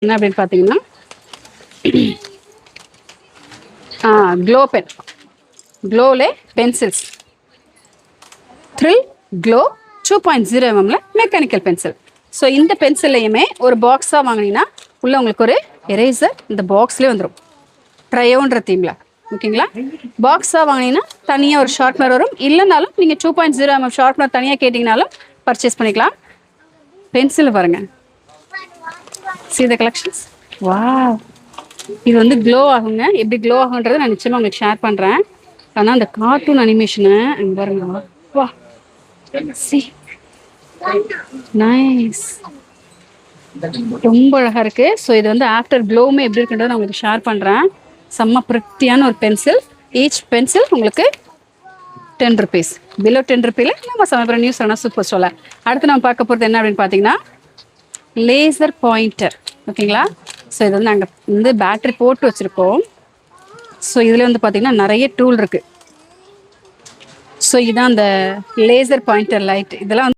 என்ன அப்படின்னு பார்த்தீங்கன்னா க்ளோ பென், க்ளோலே pencils, thrill glow 2.0 mm mechanical pencil. So இந்த பென்சில்லையுமே ஒரு பாக்ஸாக வாங்கினீங்கன்னா உள்ள உங்களுக்கு ஒரு எரேசர் இந்த பாக்ஸ்லேயே வந்துடும், ட்ரையோன்ற தீமில். ஓகேங்களா? பாக்ஸாக வாங்கினீங்கன்னா தனியாக ஒரு ஷார்ப்னர் வரும். இல்லைனாலும் நீங்கள் 2.0 mm ஷார்ப்னர் தனியாக கேட்டிங்கனாலும் பர்ச்சேஸ் பண்ணிக்கலாம். பென்சில் பாருங்கள், see the collections. வாவ், இது வந்து க்ளோ ஆகுங்க. எப்படி க்ளோ ஆகுன்றதை நான் நிச்சயமாக உங்களுக்கு ஷேர் பண்ணுறேன். ஆனால் அந்த கார்ட்டூன் அனிமேஷனை இங்கே பாருங்க, வா சி நைஸ், ரொம்ப அழகாக இருக்குது. ஸோ இது வந்து ஆஃப்டர் க்ளோவுமே எப்படி இருக்குன்றதை நான் உங்களுக்கு ஷேர் பண்ணுறேன். செம்ம ப்ரிட்டியான ஒரு பென்சில். ஈச் பென்சில் உங்களுக்கு 10 rupees, பிலோ 10 rupees நம்ம சமயபுரம் நியூஸ் ஆனால் சூப்பர் ஸ்டோரில். அடுத்து நம்ம பார்க்க போகிறது என்ன அப்படின்னு பார்த்தீங்கன்னா லேசர் பாயிண்டர். ஓகேங்களா? ஸோ இது வந்து நாங்கள் வந்து பேட்ரி போட்டு வச்சுருக்கோம். ஸோ இதில் வந்து பார்த்திங்கன்னா நிறைய டூல் இருக்குது. ஸோ இதுதான் அந்த லேசர் பாயிண்டர் லைட். இதெல்லாம்